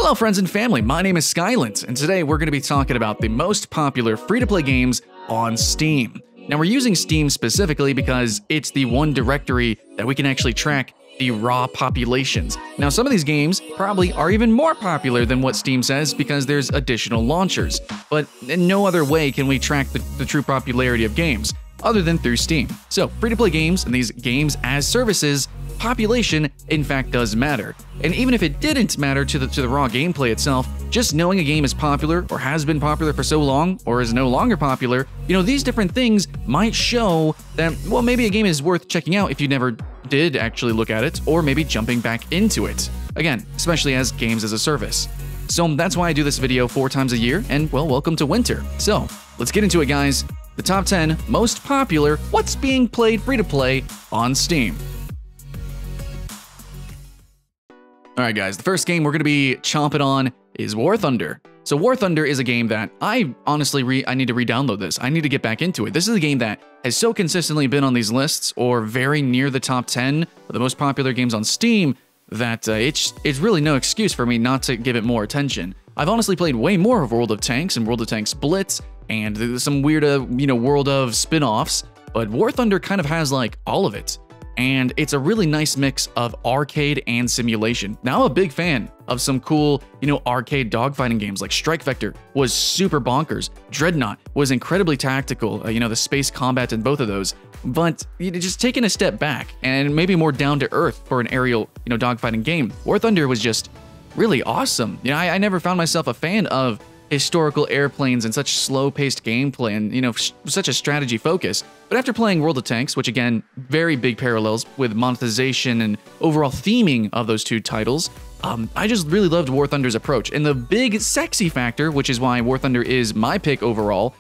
Hello friends and family, my name is Skylent, and today we're going to be talking about the most popular free-to-play games on Steam. Now we're using Steam specifically because it's the one directory that we can actually track the raw populations. Now some of these games probably are even more popular than what Steam says because there's additional launchers, but in no other way can we track the true popularity of games other than through Steam. So free-to-play games and these games as services, population in fact does matter. And even if it didn't matter to the raw gameplay itself, just knowing a game is popular or has been popular for so long or is no longer popular, these different things might show that, well, maybe a game is worth checking out if you never did actually look at it, or maybe jumping back into it. Again, especially as games as a service. So that's why I do this video 4 times a year, and well, welcome to winter. So let's get into it, guys. The top 10 most popular what's being played free-to-play on Steam. Alright guys, the first game we're going to be chomping on is War Thunder. So War Thunder is a game that I honestly I need to re-download this. I need to get back into it. This is a game that has so consistently been on these lists or very near the top 10 of the most popular games on Steam that it's really no excuse for me not to give it more attention. I've honestly played way more of World of Tanks and World of Tanks Blitz and some weird World of spin-offs, but War Thunder kind of has like all of it. And it's a really nice mix of arcade and simulation. Now I'm a big fan of some cool, arcade dogfighting games like Strike Vector was super bonkers. Dreadnought was incredibly tactical, the space combat in both of those. But just taking a step back and maybe more down to earth for an aerial, dogfighting game, War Thunder was just really awesome. I never found myself a fan of historical airplanes and such slow-paced gameplay and, such a strategy focus. But after playing World of Tanks, which again, very big parallels with monetization and overall theming of those two titles, I just really loved War Thunder's approach. And the big sexy factor, which is why War Thunder is my pick overall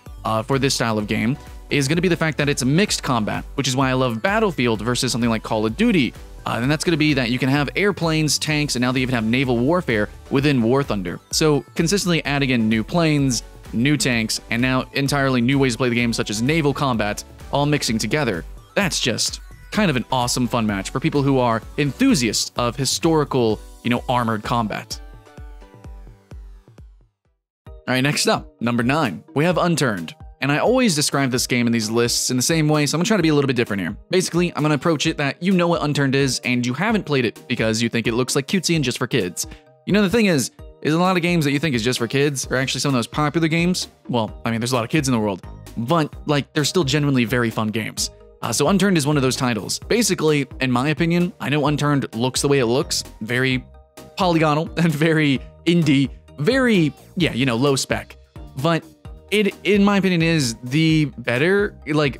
for this style of game, is going to be the fact that it's mixed combat, which is why I love Battlefield versus something like Call of Duty. And that's going to be that you can have airplanes, tanks, and now they even have naval warfare within War Thunder. So consistently adding in new planes, new tanks, and now entirely new ways to play the game, such as naval combat, all mixing together. That's just kind of an awesome fun match for people who are enthusiasts of historical, armored combat. All right, next up, number 9, we have Unturned. And I always describe this game in these lists in the same way, so I'm gonna try to be a little bit different here. Basically, I'm gonna approach it that you know what Unturned is, and you haven't played it because you think it looks like cutesy and just for kids. The thing is a lot of games that you think is just for kids are actually some of those popular games. Well, I mean, there's a lot of kids in the world, but they're still genuinely very fun games. So Unturned is one of those titles. Basically, in my opinion, I know Unturned looks the way it looks, very polygonal and very indie, very, low spec. But it, in my opinion, is the better,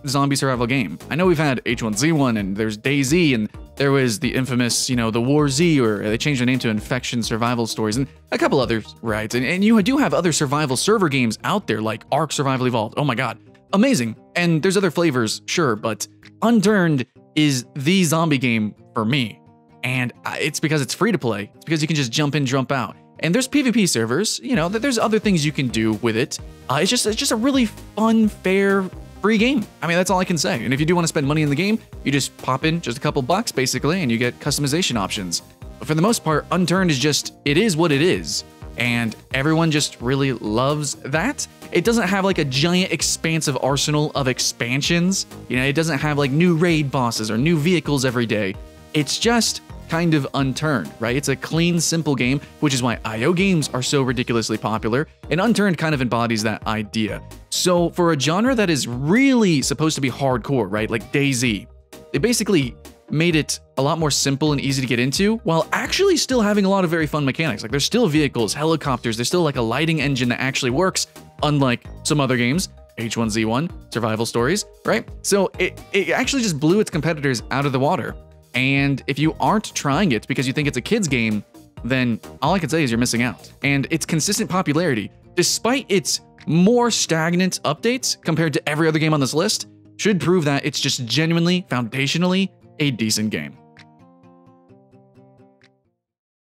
zombie survival game. I know we've had H1Z1 and there's DayZ and there was the infamous, the War Z, or they changed the name to Infection Survival Stories and a couple others, right? And you do have other survival server games out there like Ark Survival Evolved. Oh my God, amazing. And there's other flavors, sure, but Unturned is the zombie game for me. And it's because it's free to play. It's because you can just jump in, jump out. And there's PvP servers, there's other things you can do with it. It's just a really fun, fair, free game. I mean, that's all I can say. And if you do want to spend money in the game, you just pop in just a couple bucks basically, and you get customization options. But for the most part, Unturned is it is what it is. And everyone just really loves that. It doesn't have like a giant expansive arsenal of expansions. It doesn't have like new raid bosses or new vehicles every day. It's just kind of Unturned, right? It's a clean, simple game, which is why IO games are so ridiculously popular, and Unturned kind of embodies that idea. So for a genre that is really supposed to be hardcore, right, like DayZ, they basically made it a lot more simple and easy to get into, while actually still having a lot of very fun mechanics. Like there's still vehicles, helicopters, there's still like a lighting engine that actually works, unlike some other games, H1Z1, Survival Stories, right? So it actually just blew its competitors out of the water. And if you aren't trying it because you think it's a kid's game, then all I can say is you're missing out. And its consistent popularity, despite its more stagnant updates compared to every other game on this list, should prove that it's just genuinely, foundationally, a decent game.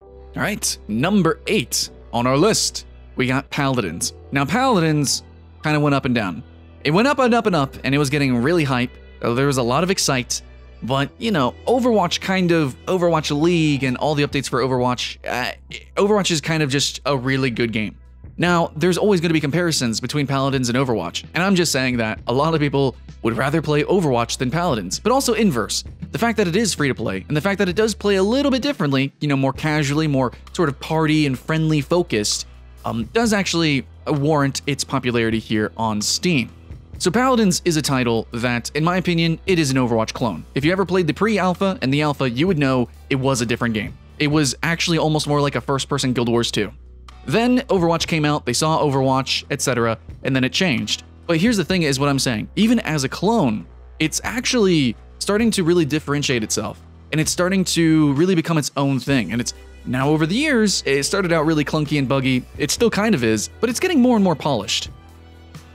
All right, number 8 on our list, we got Paladins. Now, Paladins kind of went up and down. It went up and up and up, and it was getting really hype. There was a lot of excite. But, you know, Overwatch League and all the updates for Overwatch, Overwatch is kind of just a really good game. Now, there's always going to be comparisons between Paladins and Overwatch, and I'm just saying that a lot of people would rather play Overwatch than Paladins, but also inverse. The fact that it is free to play, and the fact that it does play a little bit differently, you know, more casually, more sort of party and friendly focused, does actually warrant its popularity here on Steam. So Paladins is a title that, in my opinion, it is an Overwatch clone. If you ever played the pre-alpha and the alpha, you would know it was a different game. It was actually almost more like a first-person Guild Wars 2. Then Overwatch came out, they saw Overwatch, etc., and then it changed. But here's the thing is what I'm saying, even as a clone, it's actually starting to really differentiate itself, and it's starting to really become its own thing, and it's now over the years, it started out really clunky and buggy, it still kind of is, but it's getting more and more polished.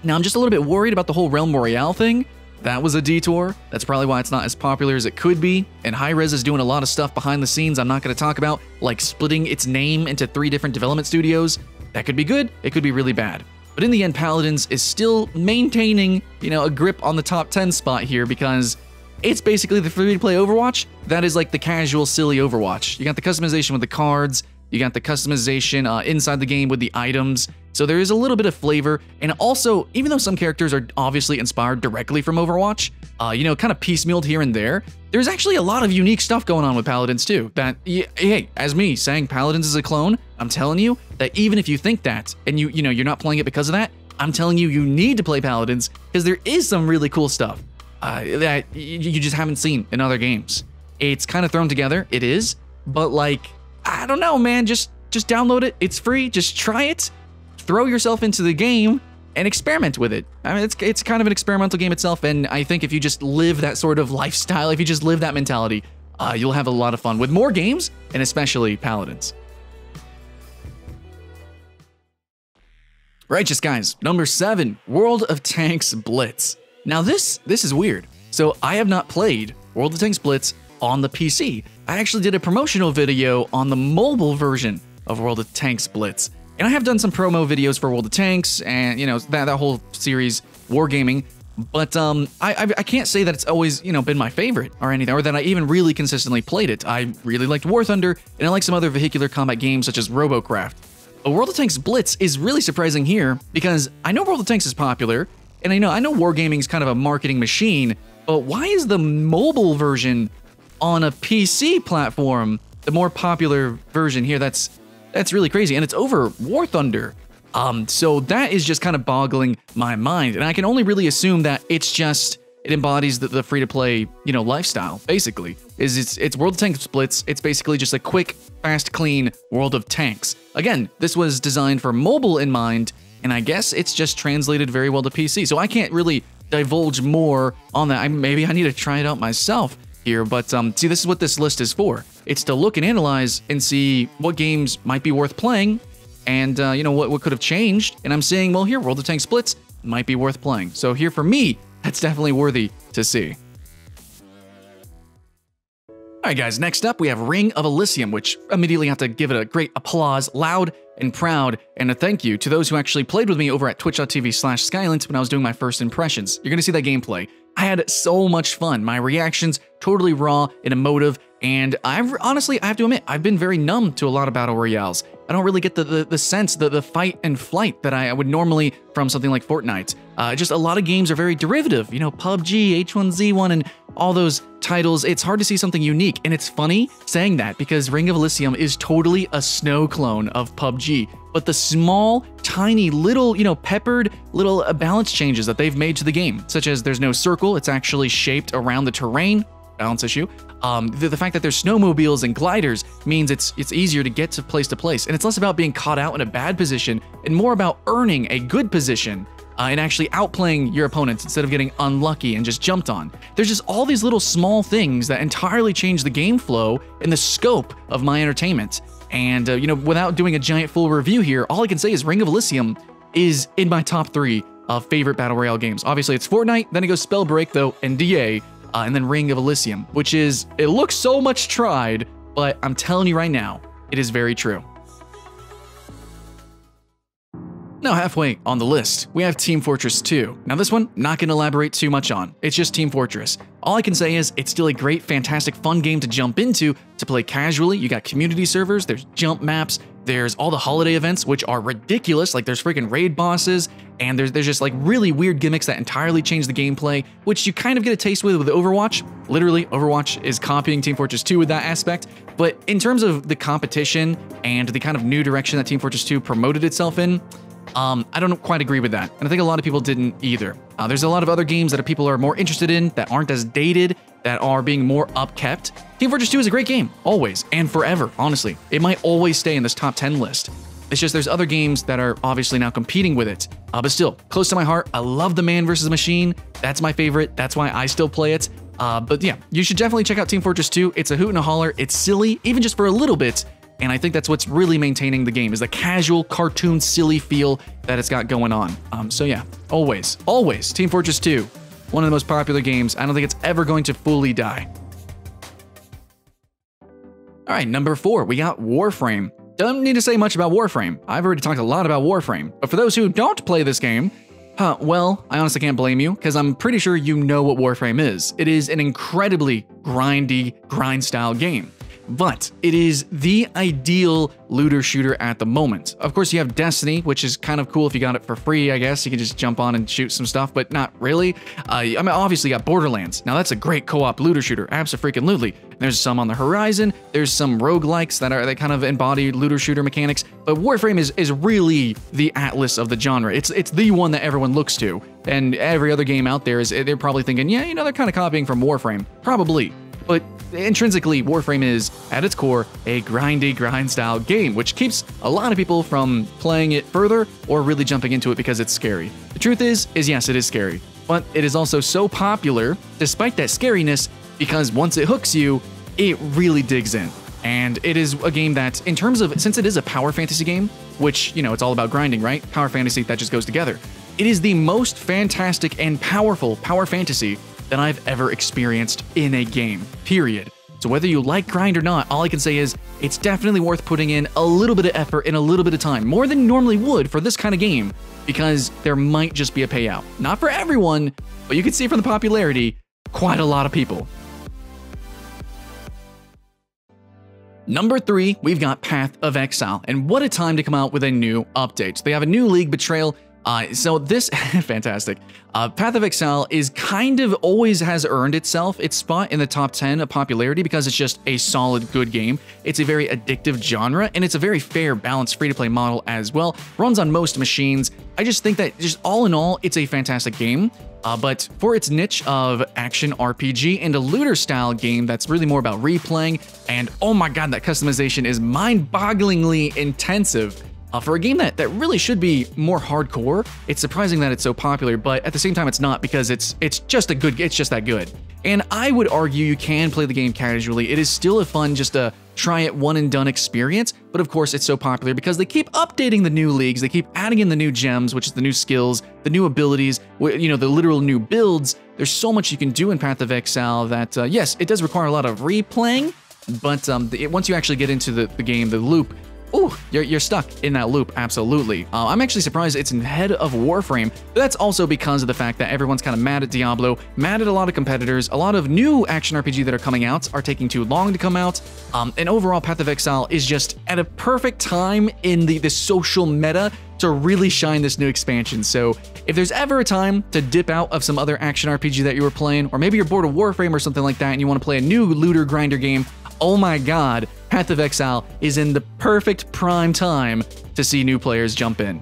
Now I'm just a little bit worried about the whole Realm Royale thing. That was a detour. That's probably why it's not as popular as it could be. And Hi-Rez is doing a lot of stuff behind the scenes I'm not going to talk about, like splitting its name into 3 different development studios. That could be good, it could be really bad. But in the end, Paladins is still maintaining, you know, a grip on the top 10 spot here because it's basically the free-to-play Overwatch that is like the casual, silly Overwatch. You got the customization with the cards, you got the customization inside the game with the items, so there is a little bit of flavor, and also, even though some characters are obviously inspired directly from Overwatch, you know, kind of piecemealed here and there, there's actually a lot of unique stuff going on with Paladins too, that, hey, as me saying Paladins is a clone, I'm telling you that even if you think that, and you know, you're not playing it because of that, I'm telling you, you need to play Paladins, because there is some really cool stuff that you just haven't seen in other games. It's kind of thrown together, it is, but like, I don't know, man, just download it, it's free, just try it, throw yourself into the game, and experiment with it. I mean, it's kind of an experimental game itself, and I think if you just live that sort of lifestyle, if you just live that mentality, you'll have a lot of fun with more games, and especially Paladins. Righteous guys, number 7, World of Tanks Blitz. Now this is weird. So I have not played World of Tanks Blitz on the PC. I actually did a promotional video on the mobile version of World of Tanks Blitz. And I have done some promo videos for World of Tanks and, you know, that whole series, Wargaming. But I can't say that it's always, you know, been my favorite or anything, or that I even really consistently played it. I really liked War Thunder, and I like some other vehicular combat games such as Robocraft. But World of Tanks Blitz is really surprising here because I know World of Tanks is popular, and I know Wargaming is kind of a marketing machine, but why is the mobile version on a PC platform the more popular version here? That's really crazy, and it's over War Thunder. So that is just kind of boggling my mind, and I can only really assume that it embodies the free-to-play, you know, lifestyle, basically. It's World of Tanks Blitz, it's basically just a quick, fast, clean World of Tanks. Again, this was designed for mobile in mind, and I guess it's just translated very well to PC, so I can't really divulge more on that. Maybe I need to try it out myself here, but see, this is what this list is for. It's to look and analyze and see what games might be worth playing, and you know, what could have changed, and I'm saying, well, here, World of Tanks Blitz might be worth playing. So here, for me, that's definitely worthy to see. Alright guys, next up we have Ring of Elysium, which immediately have to give it a great applause, loud and proud, and a thank you to those who actually played with me over at twitch.tv/Skylent when I was doing my first impressions. You're gonna see that gameplay. I had so much fun. My reactions, totally raw and emotive, and honestly, I have to admit, I've been very numb to a lot of battle royales. I don't really get the sense, the fight and flight that I would normally from something like Fortnite. Just a lot of games are very derivative, you know, PUBG, H1Z1, and all those titles. It's hard to see something unique, and it's funny saying that because Ring of Elysium is totally a snow clone of PUBG, but the small, tiny, little, you know, peppered little balance changes that they've made to the game, such as there's no circle, it's actually shaped around the terrain, balance issue. The fact that there's snowmobiles and gliders means it's easier to get to place, and it's less about being caught out in a bad position and more about earning a good position and actually outplaying your opponents instead of getting unlucky and just jumped on. There's just all these little small things that entirely change the game flow and the scope of my entertainment. And you know, without doing a giant full review here, all I can say is Ring of Elysium is in my top 3 of favorite battle royale games. Obviously, it's Fortnite, then it goes Spellbreak though, and DA. And then Ring of Elysium, which is, it looks so much tried, but I'm telling you right now, it is very true. Now halfway on the list, we have Team Fortress 2. Now this one, not going to elaborate too much on. It's just Team Fortress. All I can say is it's still a great, fantastic, fun game to jump into, to play casually. You got community servers, there's jump maps, there's all the holiday events, which are ridiculous. Like there's freaking raid bosses, and there's just like really weird gimmicks that entirely change the gameplay, which you kind of get a taste with Overwatch. Literally, Overwatch is copying Team Fortress 2 with that aspect. But in terms of the competition and the kind of new direction that Team Fortress 2 promoted itself in, I don't quite agree with that, and I think a lot of people didn't either. There's a lot of other games that people are more interested in, that aren't as dated, that are being more upkept. Team Fortress 2 is a great game, always, and forever, honestly. It might always stay in this top 10 list. It's just there's other games that are obviously now competing with it, but still, close to my heart. I love the Man vs. Machine. That's my favorite. That's why I still play it. But yeah, you should definitely check out Team Fortress 2. It's a hoot and a holler. It's silly, even just for a little bit. And I think that's what's really maintaining the game, is the casual, cartoon, silly feel that it's got going on. So yeah, always, Team Fortress 2, one of the most popular games. I don't think it's ever going to fully die. All right, number 4, we got Warframe. Don't need to say much about Warframe. I've already talked a lot about Warframe. But for those who don't play this game, well, I honestly can't blame you, because I'm pretty sure you know what Warframe is. It is an incredibly grindy, grind-style game. But it is the ideal looter shooter at the moment. Of course, you have Destiny, which is kind of cool if you got it for free, I guess. You can just jump on and shoot some stuff, but not really. I mean, obviously you got Borderlands. Now that's a great co-op looter shooter, abso-freaking-lutely. There's some on the horizon, there's some roguelikes that kind of embody looter shooter mechanics, but Warframe is really the atlas of the genre. It's the one that everyone looks to, and every other game out there they're probably thinking, yeah, you know, they're kind of copying from Warframe. Probably. But intrinsically, Warframe is, at its core, a grindy, grind-style game, which keeps a lot of people from playing it further or really jumping into it because it's scary. The truth is yes, it is scary, but it is also so popular, despite that scariness, because once it hooks you, it really digs in. And it is a game that, in terms of, since it is a power fantasy game, which, you know, it's all about grinding, right? Power fantasy, that just goes together. It is the most fantastic and powerful power fantasy that I've ever experienced in a game, period. So whether you like grind or not, all I can say is it's definitely worth putting in a little bit of effort and a little bit of time, more than you normally would for this kind of game, because there might just be a payout. Not for everyone, but you can see from the popularity, quite a lot of people. Number 3, we've got Path of Exile, and what a time to come out with a new update. They have a new League Betrayal. So this, fantastic. Path of Exile is kind of always has earned itself its spot in the top 10 of popularity because it's just a solid, good game. It's a very addictive genre, and it's a very fair, balanced, free-to-play model as well. Runs on most machines. I just think that just all in all, it's a fantastic game. But for its niche of action RPG and a looter-style game that's really more about replaying, and oh my god, that customization is mind-bogglingly intensive. For a game that really should be more hardcore, it's surprising that it's so popular, but at the same time it's not, because it's just that good. And I would argue you can play the game casually. It is still a fun, just a try it one and done experience, but of course it's so popular because they keep updating the new leagues, they keep adding in the new gems, which is the new skills, the new abilities, you know, the literal new builds. There's so much you can do in Path of Exile that, yes, it does require a lot of replaying, but once you actually get into the game, the loop, ooh, you're stuck in that loop, absolutely. I'm actually surprised it's ahead of Warframe, but that's also because of the fact that everyone's kind of mad at Diablo, mad at a lot of competitors. A lot of new action RPG that are coming out are taking too long to come out, and overall Path of Exile is just at a perfect time in the social meta to really shine this new expansion. So if there's ever a time to dip out of some other action RPG that you were playing, or maybe you're bored of Warframe or something like that and you want to play a new looter grinder game, oh my god, Path of Exile is in the perfect prime time to see new players jump in.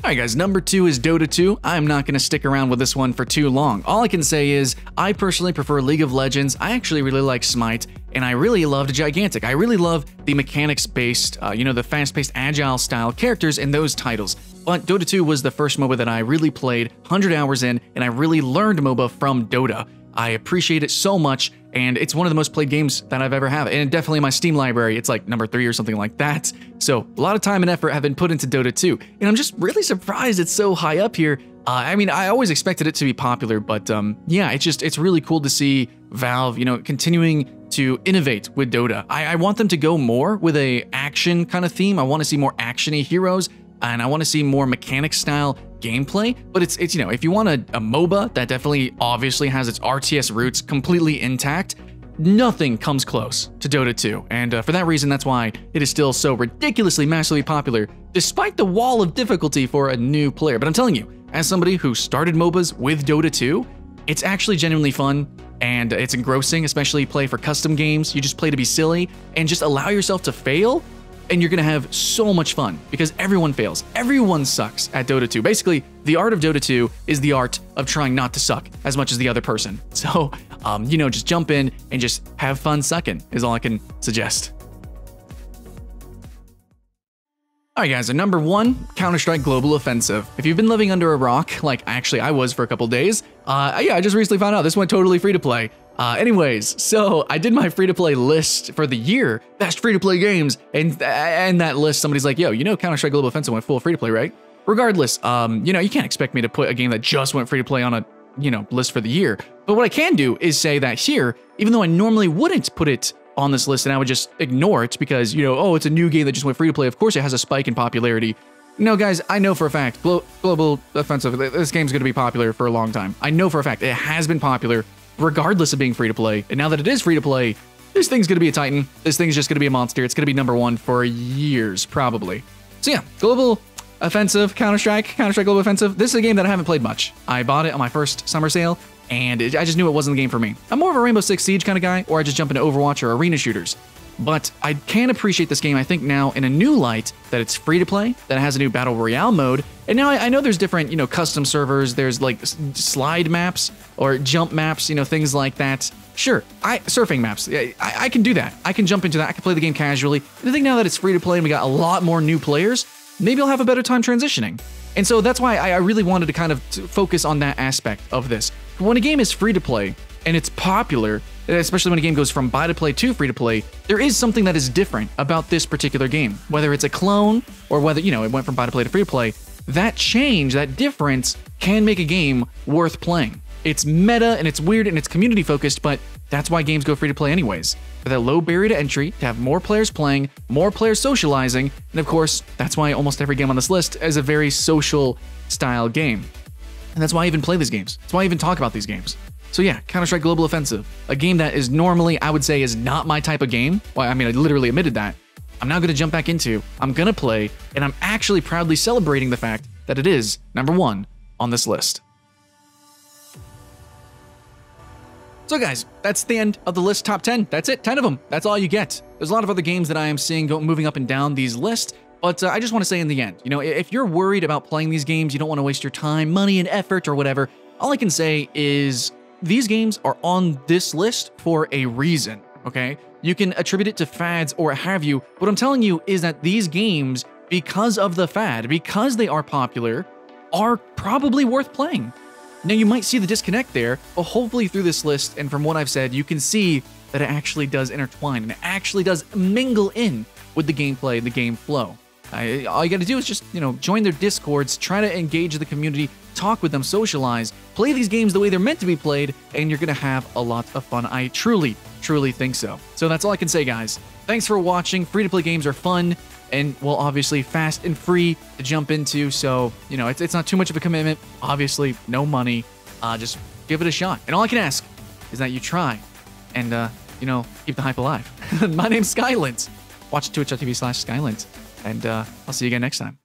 Alright guys, number 2 is Dota 2. I'm not going to stick around with this one for too long. All I can say is, I personally prefer League of Legends, I actually really like Smite, and I really loved Gigantic. I really love the mechanics-based, you know, the fast-paced, agile-style characters in those titles. But Dota 2 was the first MOBA that I really played, 100 hours in, and I really learned MOBA from Dota. I appreciate it so much, and it's one of the most played games that I've ever had, and definitely in my Steam library, it's like number 3 or something like that. So a lot of time and effort have been put into Dota 2, and I'm just really surprised it's so high up here, I mean, I always expected it to be popular, but yeah, it's really cool to see Valve, continuing to innovate with Dota. I want them to go more with a action kind of theme. I want to see more action-y heroes, and I want to see more mechanic style gameplay. But it's if you want a MOBA that definitely obviously has its RTS roots completely intact, nothing comes close to Dota 2, and for that reason, that's why it is still so ridiculously, massively popular, despite the wall of difficulty for a new player. But I'm telling you, as somebody who started MOBAs with Dota 2, it's actually genuinely fun, and it's engrossing, especially play for custom games. You just play to be silly, and just allow yourself to fail, and you're gonna have so much fun, because everyone fails. Everyone sucks at Dota 2. Basically, the art of Dota 2 is the art of trying not to suck as much as the other person. So, just jump in and just have fun sucking is all I can suggest. Alright guys, so number 1, Counter-Strike Global Offensive. If you've been living under a rock, like actually I was for a couple days, yeah, I just recently found out this went totally free to play. Anyways, so I did my free-to-play list for the year, best free-to-play games, and that list, somebody's like, yo, Counter-Strike Global Offensive went full free-to-play, right? Regardless, you can't expect me to put a game that just went free-to-play on a, list for the year. But what I can do is say that here, even though I normally wouldn't put it on this list and I would just ignore it because, oh, it's a new game that just went free to play. Of course, it has a spike in popularity. No, guys, I know for a fact, Global Offensive, this game's going to be popular for a long time. I know for a fact it has been popular regardless of being free to play. And now that it is free to play, this thing's going to be a titan. This thing's just going to be a monster. It's going to be number 1 for years, probably. So yeah, Global Offensive, Counter-Strike Global Offensive. This is a game that I haven't played much. I bought it on my first summer sale, and I just knew it wasn't the game for me. I'm more of a Rainbow Six Siege kind of guy, or I just jump into Overwatch or arena shooters. But I can appreciate this game, I think now, in a new light, that it's free to play, that it has a new Battle Royale mode, and now I know there's different, custom servers, there's like slide maps, or jump maps, things like that. Sure, surfing maps, I can do that. I can jump into that, I can play the game casually. And I think now that it's free to play and we got a lot more new players, maybe I'll have a better time transitioning. And so that's why I really wanted to kind of focus on that aspect of this. When a game is free to play and it's popular, especially when a game goes from buy to play to free to play, there is something that is different about this particular game. Whether it's a clone or whether, it went from buy to play to free to play, that change, that difference can make a game worth playing. It's meta and it's weird and it's community focused, but that's why games go free to play anyways. For that low barrier to entry, to have more players playing, more players socializing, and of course, that's why almost every game on this list is a very social style game. And that's why I even play these games. That's why I even talk about these games. So yeah, Counter-Strike Global Offensive, a game that is normally, I would say, is not my type of game. Well, I mean, I literally admitted that. I'm now going to jump back into, I'm going to play, and I'm actually proudly celebrating the fact that it is number 1 on this list. So guys, that's the end of the list top 10. That's it, 10 of them. That's all you get. There's a lot of other games that I am seeing moving up and down these lists, but I just want to say in the end, if you're worried about playing these games, you don't want to waste your time, money, and effort or whatever, all I can say is these games are on this list for a reason, okay? You can attribute it to fads or have you. What I'm telling you is that these games, because of the fad, because they are popular, are probably worth playing. Now, you might see the disconnect there, but hopefully through this list, and from what I've said, you can see that it actually does intertwine, and it actually does mingle in with the gameplay, the game flow. All you gotta do is just, join their Discords, try to engage the community, talk with them, socialize, play these games the way they're meant to be played, and you're gonna have a lot of fun. I truly, truly think so. So that's all I can say, guys. Thanks for watching. Free-to-play games are fun, and, well, obviously fast and free to jump into, so, it's not too much of a commitment. Obviously, no money. Just give it a shot. And all I can ask is that you try and, keep the hype alive. My name's Skylent. Watch twitch.tv/Skylent, and I'll see you again next time.